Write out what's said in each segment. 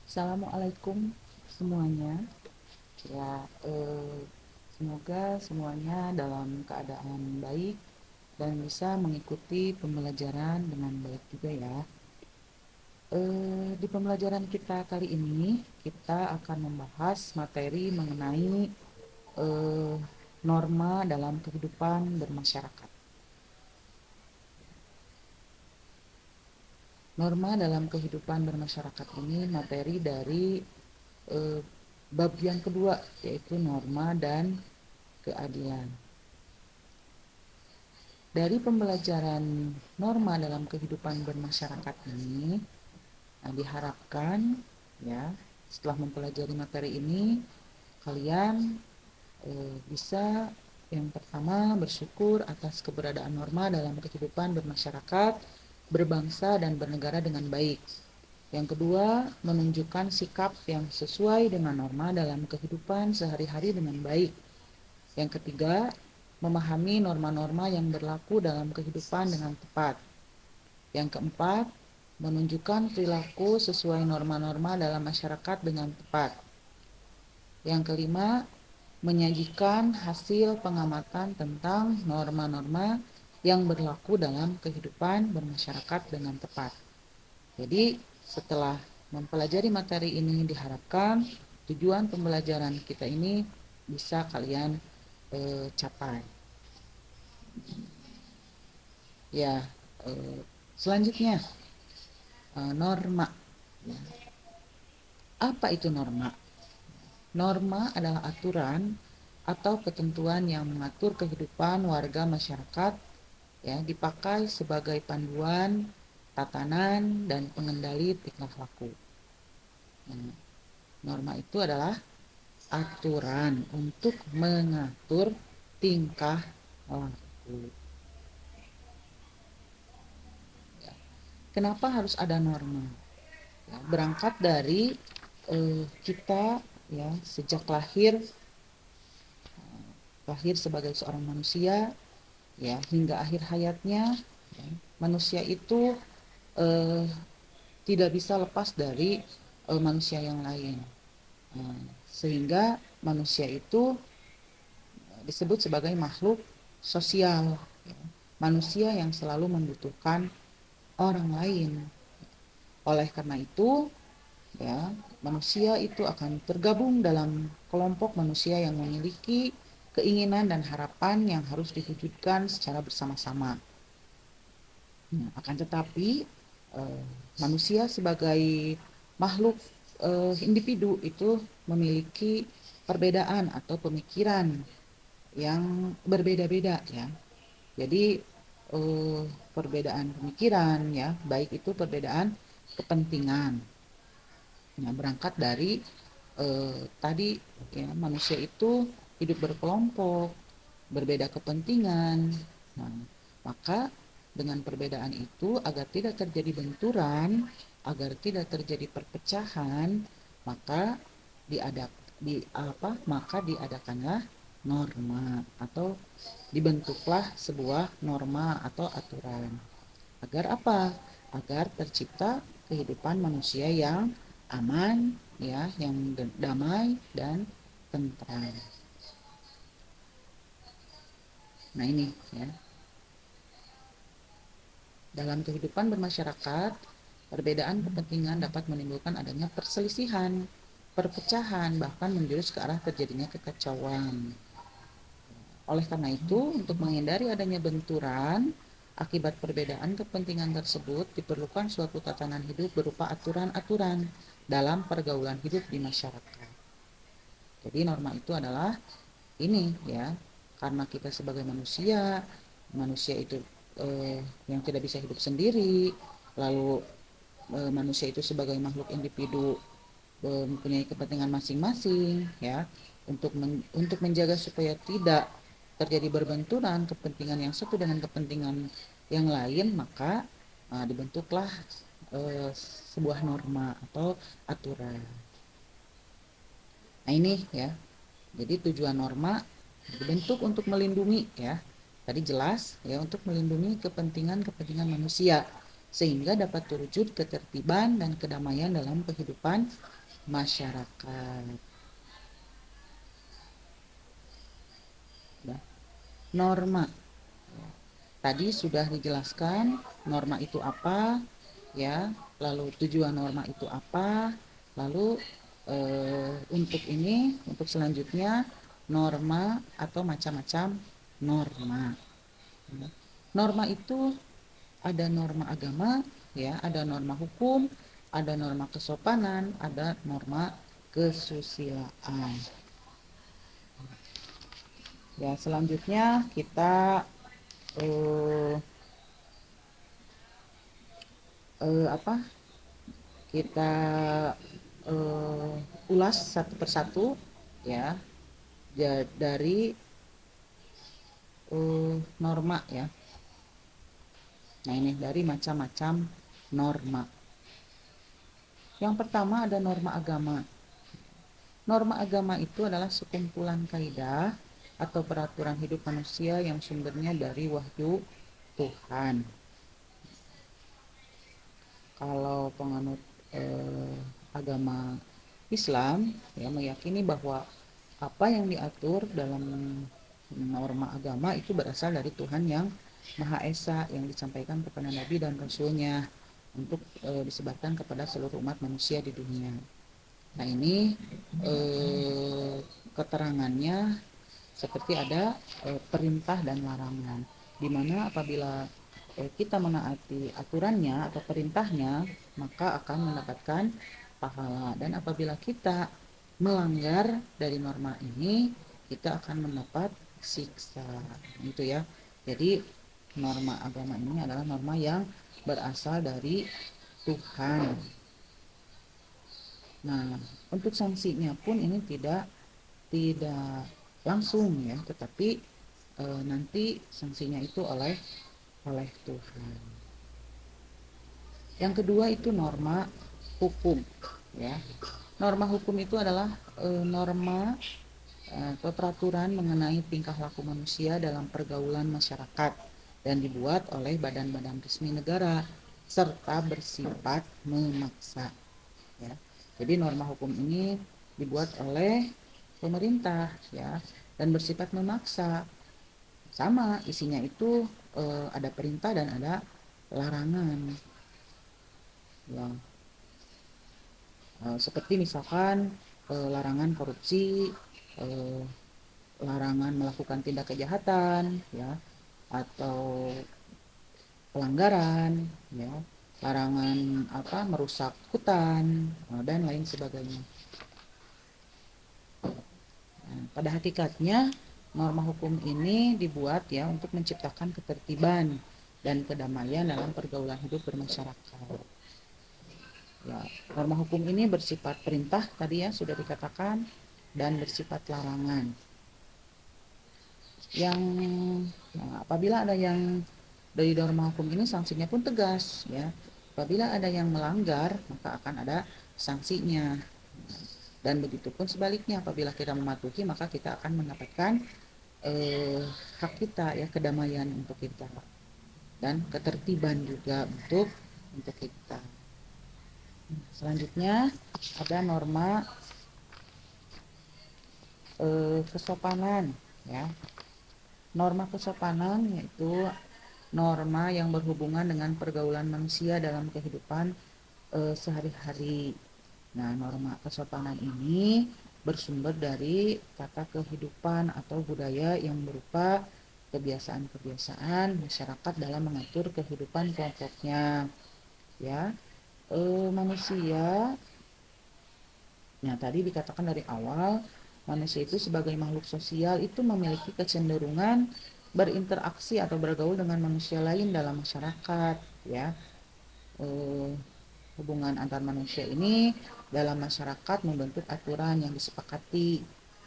Assalamualaikum semuanya. Ya, semoga semuanya dalam keadaan baik dan bisa mengikuti pembelajaran dengan baik juga ya. Di pembelajaran kita kali ini kita akan membahas materi mengenai eh, norma dalam kehidupan bermasyarakat. Norma dalam kehidupan bermasyarakat ini materi dari eh, bab yang kedua, yaitu norma dan keadilan. Dari pembelajaran norma dalam kehidupan bermasyarakat ini, diharapkan ya setelah mempelajari materi ini kalian bisa yang pertama bersyukur atas keberadaan norma dalam kehidupan bermasyarakat, berbangsa dan bernegara dengan baik. Yang kedua, menunjukkan sikap yang sesuai dengan norma dalam kehidupan sehari-hari dengan baik. Yang ketiga, memahami norma-norma yang berlaku dalam kehidupan dengan tepat. Yang keempat, menunjukkan perilaku sesuai norma-norma dalam masyarakat dengan tepat. Yang kelima, menyajikan hasil pengamatan tentang norma-norma yang berlaku dalam kehidupan bermasyarakat dengan tepat. Jadi, setelah mempelajari materi ini diharapkan tujuan pembelajaran kita ini bisa kalian capai. Ya, selanjutnya norma. Apa itu norma? Norma adalah aturan atau ketentuan yang mengatur kehidupan warga masyarakat, ya, dipakai sebagai panduan, tatanan, dan pengendali tingkah laku. Nah, norma itu adalah aturan untuk mengatur tingkah laku. Ya. Kenapa harus ada norma? Ya, berangkat dari kita ya sejak lahir sebagai seorang manusia ya hingga akhir hayatnya, ya, manusia itu eh, tidak bisa lepas dari manusia yang lain. Sehingga manusia itu disebut sebagai makhluk sosial, ya. Manusia yang selalu membutuhkan orang lain. Oleh karena itu, ya, manusia itu akan tergabung dalam kelompok manusia yang memiliki keinginan dan harapan yang harus diwujudkan secara bersama-sama. Nah, akan tetapi eh, manusia sebagai makhluk individu itu memiliki perbedaan atau pemikiran yang berbeda-beda ya. Jadi eh, perbedaan pemikiran ya, baik itu perbedaan kepentingan. Nah, berangkat dari tadi ya manusia itu hidup berkelompok, berbeda kepentingan. Nah, maka dengan perbedaan itu agar tidak terjadi benturan, agar tidak terjadi perpecahan, maka diadak di apa? Maka diadakanlah norma atau dibentuklah sebuah norma atau aturan. Agar apa? Agar tercipta kehidupan manusia yang aman, ya, yang damai dan tentram. Nah ini ya, dalam kehidupan bermasyarakat, perbedaan kepentingan dapat menimbulkan adanya perselisihan, perpecahan, bahkan menjurus ke arah terjadinya kekacauan. Oleh karena itu, untuk menghindari adanya benturan akibat perbedaan kepentingan tersebut, diperlukan suatu tatanan hidup berupa aturan-aturan dalam pergaulan hidup di masyarakat. Jadi norma itu adalah ini ya, karena kita sebagai manusia, manusia itu yang tidak bisa hidup sendiri, lalu manusia itu sebagai makhluk individu mempunyai kepentingan masing-masing ya, untuk menjaga supaya tidak terjadi berbenturan kepentingan yang satu dengan kepentingan yang lain, maka dibentuklah sebuah norma atau aturan. Nah ini ya, jadi tujuan norma dibentuk untuk melindungi ya, tadi jelas ya, untuk melindungi kepentingan manusia sehingga dapat terwujud ketertiban dan kedamaian dalam kehidupan masyarakat. Norma. Tadi sudah dijelaskan norma itu apa, ya. Lalu tujuan norma itu apa. Lalu untuk selanjutnya norma atau macam-macam norma. Norma itu ada norma agama, ya, ada norma hukum, ada norma kesopanan, ada norma kesusilaan. Ya, selanjutnya kita apa? Kita ulas satu persatu, ya, dari norma, ya. Nah, ini dari macam-macam norma. Yang pertama ada norma agama. Norma agama itu adalah sekumpulan kaidah atau peraturan hidup manusia yang sumbernya dari wahyu Tuhan. Kalau penganut agama Islam, ya, meyakini bahwa apa yang diatur dalam norma agama itu berasal dari Tuhan yang Maha Esa, yang disampaikan kepada Nabi dan Rasulnya untuk disebarkan kepada seluruh umat manusia di dunia. Nah, ini keterangannya seperti ada perintah dan larangan, di mana apabila kita menaati aturannya atau perintahnya, maka akan mendapatkan pahala, dan apabila kita melanggar dari norma ini, kita akan mendapat siksa, gitu ya. Jadi norma agama ini adalah norma yang berasal dari Tuhan. Nah, untuk sanksinya pun ini tidak langsung, ya, tetapi nanti sanksinya itu oleh Tuhan. Yang kedua itu norma hukum, ya. Norma hukum itu adalah norma atau peraturan mengenai tingkah laku manusia dalam pergaulan masyarakat dan dibuat oleh badan-badan resmi negara serta bersifat memaksa, ya. Jadi norma hukum ini dibuat oleh pemerintah, ya, dan bersifat memaksa. Sama isinya itu ada perintah dan ada larangan, ya. Seperti misalkan larangan korupsi, larangan melakukan tindak kejahatan, ya, atau pelanggaran, ya, larangan merusak hutan, dan lain sebagainya. Nah, pada hakikatnya norma hukum ini dibuat, ya, untuk menciptakan ketertiban dan kedamaian dalam pergaulan hidup bermasyarakat. Ya, norma hukum ini bersifat perintah tadi, ya, sudah dikatakan, dan bersifat larangan. Apabila ada yang dari norma hukum ini, sanksinya pun tegas, ya. Apabila ada yang melanggar, maka akan ada sanksinya. Dan begitu pun sebaliknya, apabila kita mematuhi, maka kita akan mendapatkan hak kita, ya, kedamaian untuk kita dan ketertiban juga untuk kita. Selanjutnya ada norma kesopanan, ya. Norma kesopanan yaitu norma yang berhubungan dengan pergaulan manusia dalam kehidupan sehari-hari. Nah, norma kesopanan ini bersumber dari tata kehidupan atau budaya yang berupa kebiasaan-kebiasaan masyarakat dalam mengatur kehidupan kelompoknya, ya. Manusia, nah, tadi dikatakan dari awal, manusia itu sebagai makhluk sosial itu memiliki kecenderungan berinteraksi atau bergaul dengan manusia lain dalam masyarakat, ya. Hubungan antar manusia ini dalam masyarakat membentuk aturan yang disepakati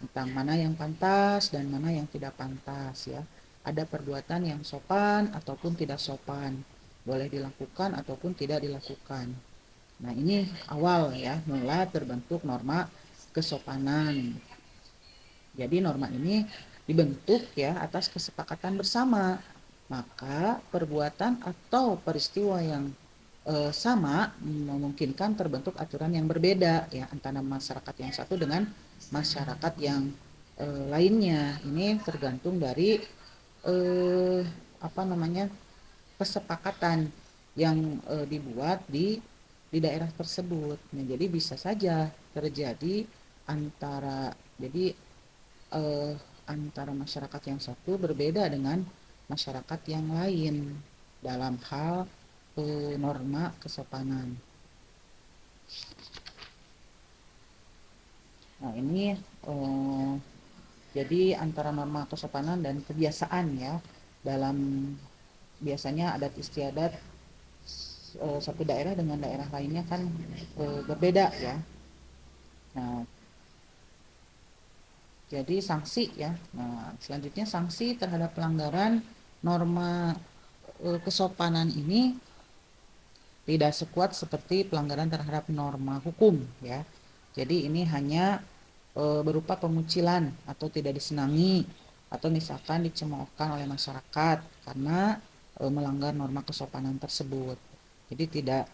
tentang mana yang pantas dan mana yang tidak pantas, ya. Ada perbuatan yang sopan ataupun tidak sopan, boleh dilakukan ataupun tidak dilakukan. Nah, ini awal, ya, mulai terbentuk norma kesopanan. Jadi norma ini dibentuk, ya, atas kesepakatan bersama. Maka perbuatan atau peristiwa yang sama memungkinkan terbentuk aturan yang berbeda ya antara masyarakat yang satu dengan masyarakat yang lainnya. Ini tergantung dari eh, apa namanya kesepakatan yang dibuat di daerah tersebut. Nah, jadi bisa saja terjadi antara jadi eh, antara masyarakat yang satu berbeda dengan masyarakat yang lain dalam hal norma kesopanan. Nah, ini eh, jadi antara norma kesopanan dan kebiasaan ya dalam biasanya adat istiadat satu daerah dengan daerah lainnya kan berbeda ya. Nah, jadi sanksi ya. Nah, selanjutnya sanksi terhadap pelanggaran norma kesopanan ini tidak sekuat seperti pelanggaran terhadap norma hukum ya. Jadi ini hanya berupa pengucilan atau tidak disenangi atau misalkan dicemoohkan oleh masyarakat karena melanggar norma kesopanan tersebut. Jadi tidak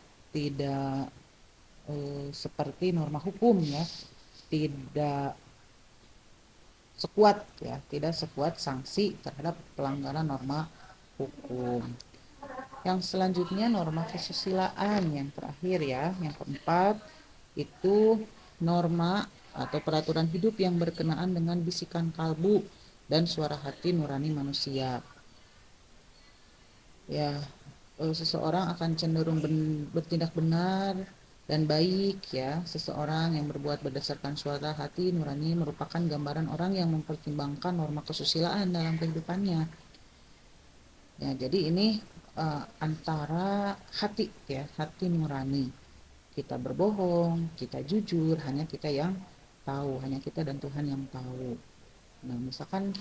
seperti norma hukum ya, tidak sekuat ya, tidak sekuat sanksi terhadap pelanggaran norma hukum. Yang selanjutnya norma kesusilaan yang terakhir ya, yang keempat itu norma atau peraturan hidup yang berkenaan dengan bisikan kalbu dan suara hati nurani manusia. Ya, seseorang akan cenderung bertindak benar dan baik ya. Seseorang yang berbuat berdasarkan suara hati nurani merupakan gambaran orang yang mempertimbangkan norma kesusilaan dalam kehidupannya. Ya, jadi ini antara hati ya, hati nurani. Kita berbohong, kita jujur, hanya kita yang tahu, hanya kita dan Tuhan yang tahu. Nah, misalkan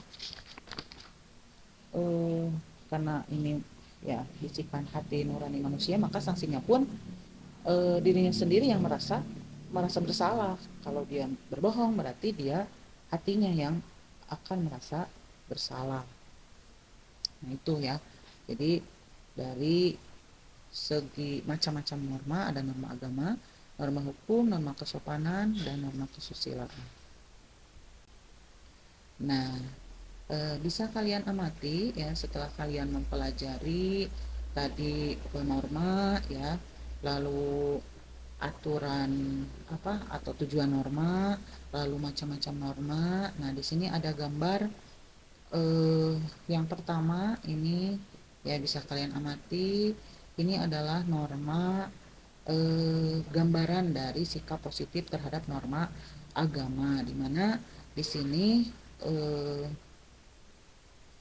eh, karena ini ya bisikan hati nurani manusia, maka sanksinya pun dirinya sendiri yang merasa bersalah. Kalau dia berbohong berarti dia hatinya yang akan merasa bersalah. Nah, itu ya. Jadi dari segi macam-macam norma, ada norma agama, norma hukum, norma kesopanan, dan norma kesusilaan. Nah, bisa kalian amati ya setelah kalian mempelajari tadi norma ya, lalu aturan apa atau tujuan norma, lalu macam-macam norma. Nah, di sini ada gambar yang pertama ini ya bisa kalian amati. Ini adalah norma gambaran dari sikap positif terhadap norma agama, di mana di sini eh,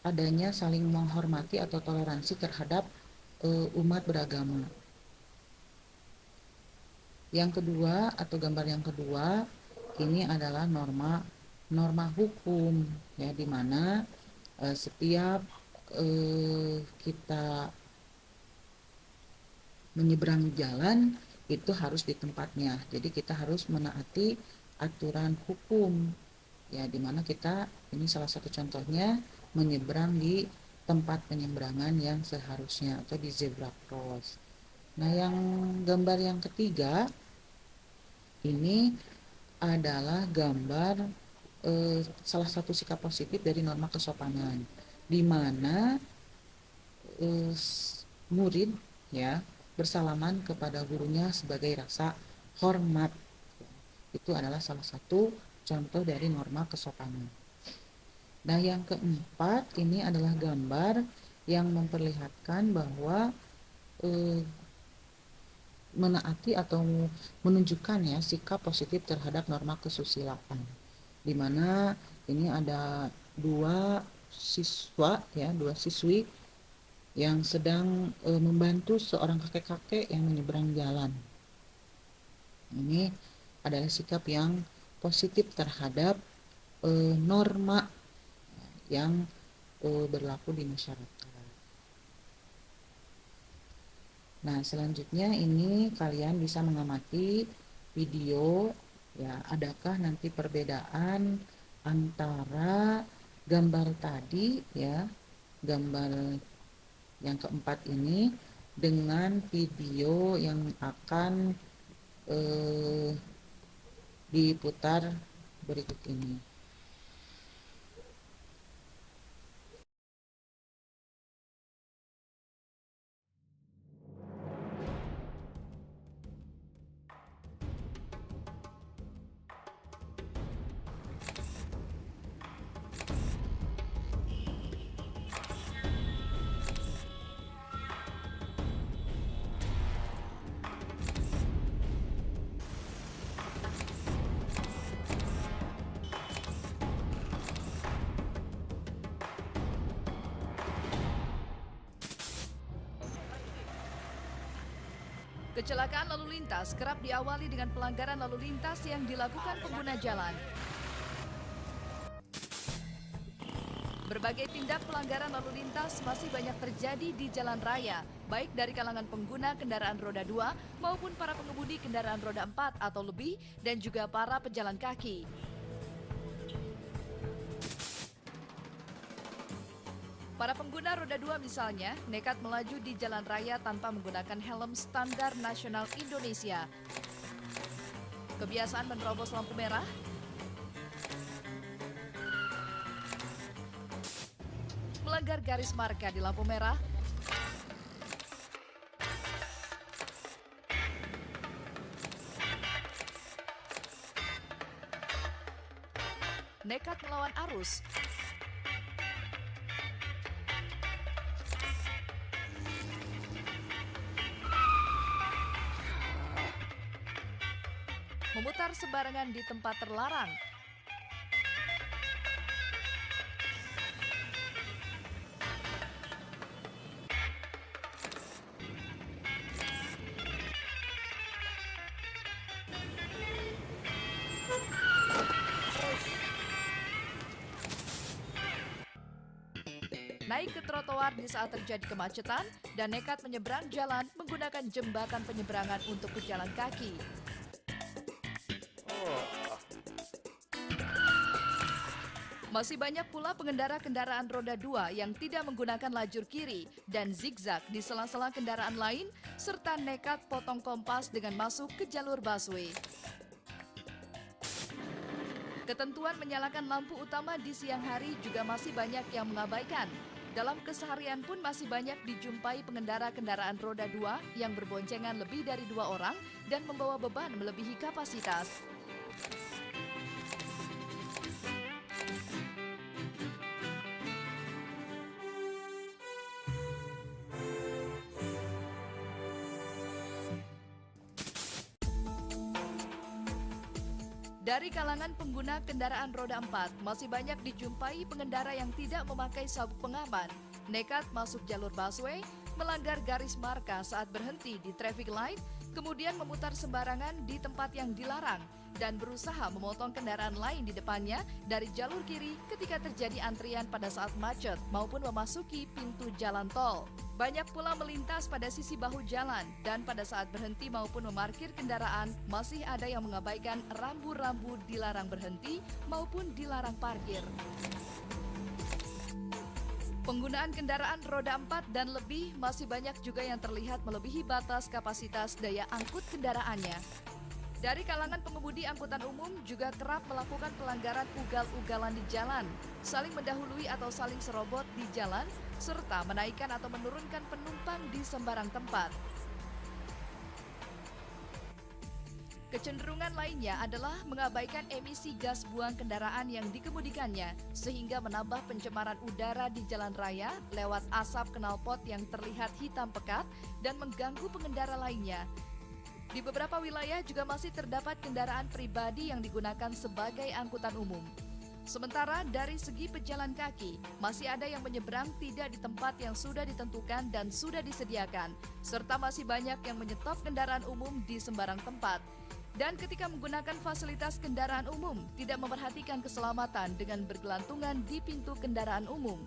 adanya saling menghormati atau toleransi terhadap umat beragama. Yang kedua atau gambar yang kedua ini adalah norma hukum ya, di mana setiap kita menyeberang jalan itu harus di tempatnya. Jadi kita harus menaati aturan hukum ya, dimana kita ini salah satu contohnya menyeberang di tempat penyeberangan yang seharusnya atau di zebra cross. Nah, yang gambar yang ketiga ini adalah gambar salah satu sikap positif dari norma kesopanan, di mana eh, murid ya bersalaman kepada gurunya sebagai rasa hormat. Itu adalah salah satu contoh dari norma kesopanan. Nah, yang keempat ini adalah gambar yang memperlihatkan bahwa eh, menaati atau menunjukkan ya sikap positif terhadap norma kesusilaan, di mana ini ada dua siswi yang sedang membantu seorang kakek-kakek yang menyeberang jalan. Ini adalah sikap yang positif terhadap norma yang berlaku di masyarakat. Nah, selanjutnya ini kalian bisa mengamati video ya, adakah nanti perbedaan antara gambar tadi ya, gambar yang keempat ini dengan video yang akan diputar berikut ini. Kecelakaan lalu lintas kerap diawali dengan pelanggaran lalu lintas yang dilakukan pengguna jalan. Berbagai tindak pelanggaran lalu lintas masih banyak terjadi di jalan raya, baik dari kalangan pengguna kendaraan roda 2 maupun para pengemudi kendaraan roda 4 atau lebih dan juga para pejalan kaki. Para pengguna roda 2 misalnya nekat melaju di jalan raya tanpa menggunakan helm standar nasional Indonesia. Kebiasaan menerobos lampu merah, melanggar garis marka di lampu merah, nekat melawan arus, memutar sembarangan di tempat terlarang, naik ke trotoar di saat terjadi kemacetan, dan nekat menyeberang jalan menggunakan jembatan penyeberangan untuk pejalan kaki. Masih banyak pula pengendara kendaraan roda 2 yang tidak menggunakan lajur kiri dan zigzag di sela-sela kendaraan lain, serta nekat potong kompas dengan masuk ke jalur busway. Ketentuan menyalakan lampu utama di siang hari juga masih banyak yang mengabaikan. Dalam keseharian pun masih banyak dijumpai pengendara kendaraan roda 2 yang berboncengan lebih dari 2 orang dan membawa beban melebihi kapasitas. Dari kalangan pengguna kendaraan roda 4, masih banyak dijumpai pengendara yang tidak memakai sabuk pengaman, nekat masuk jalur busway, melanggar garis marka saat berhenti di traffic light, kemudian memutar sembarangan di tempat yang dilarang, dan berusaha memotong kendaraan lain di depannya dari jalur kiri ketika terjadi antrian pada saat macet maupun memasuki pintu jalan tol. Banyak pula melintas pada sisi bahu jalan dan pada saat berhenti maupun memarkir kendaraan masih ada yang mengabaikan rambu-rambu dilarang berhenti maupun dilarang parkir. Penggunaan kendaraan roda 4 dan lebih masih banyak juga yang terlihat melebihi batas kapasitas daya angkut kendaraannya. Dari kalangan pengemudi angkutan umum juga kerap melakukan pelanggaran ugal-ugalan di jalan, saling mendahului atau saling serobot di jalan, serta menaikkan atau menurunkan penumpang di sembarang tempat. Kecenderungan lainnya adalah mengabaikan emisi gas buang kendaraan yang dikemudikannya, sehingga menambah pencemaran udara di jalan raya lewat asap knalpot yang terlihat hitam pekat dan mengganggu pengendara lainnya. Di beberapa wilayah juga masih terdapat kendaraan pribadi yang digunakan sebagai angkutan umum. Sementara dari segi pejalan kaki, masih ada yang menyeberang tidak di tempat yang sudah ditentukan dan sudah disediakan, serta masih banyak yang menyetop kendaraan umum di sembarang tempat. Dan ketika menggunakan fasilitas kendaraan umum, tidak memperhatikan keselamatan dengan bergelantungan di pintu kendaraan umum.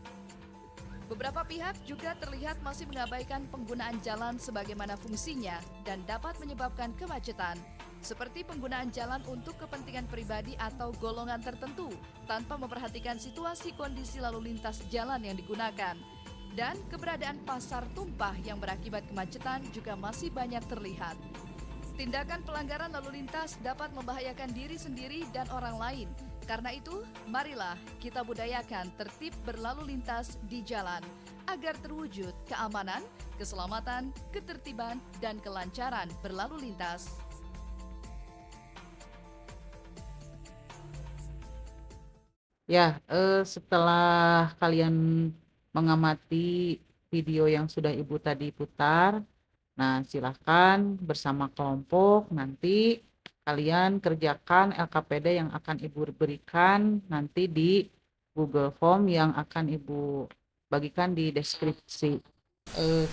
Beberapa pihak juga terlihat masih mengabaikan penggunaan jalan sebagaimana fungsinya dan dapat menyebabkan kemacetan, seperti penggunaan jalan untuk kepentingan pribadi atau golongan tertentu tanpa memperhatikan situasi kondisi lalu lintas jalan yang digunakan. Dan keberadaan pasar tumpah yang berakibat kemacetan juga masih banyak terlihat. Tindakan pelanggaran lalu lintas dapat membahayakan diri sendiri dan orang lain. Karena itu, marilah kita budayakan tertib berlalu lintas di jalan agar terwujud keamanan, keselamatan, ketertiban, dan kelancaran berlalu lintas. Ya, setelah kalian mengamati video yang sudah Ibu tadi putar, nah silahkan bersama kelompok nanti kalian kerjakan LKPD yang akan Ibu berikan nanti di Google Form yang akan Ibu bagikan di deskripsi.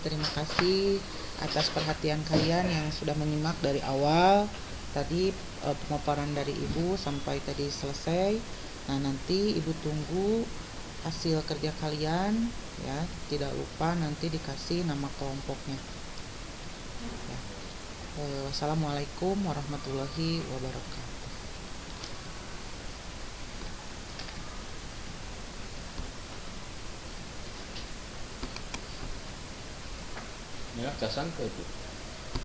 Terima kasih atas perhatian kalian yang sudah menyimak dari awal tadi pemaparan dari Ibu sampai tadi selesai. Nah, nanti Ibu tunggu hasil kerja kalian ya. Tidak lupa nanti dikasih nama kelompoknya. Ya. Wassalamualaikum warahmatullahi wabarakatuh. Ya, kasangka itu.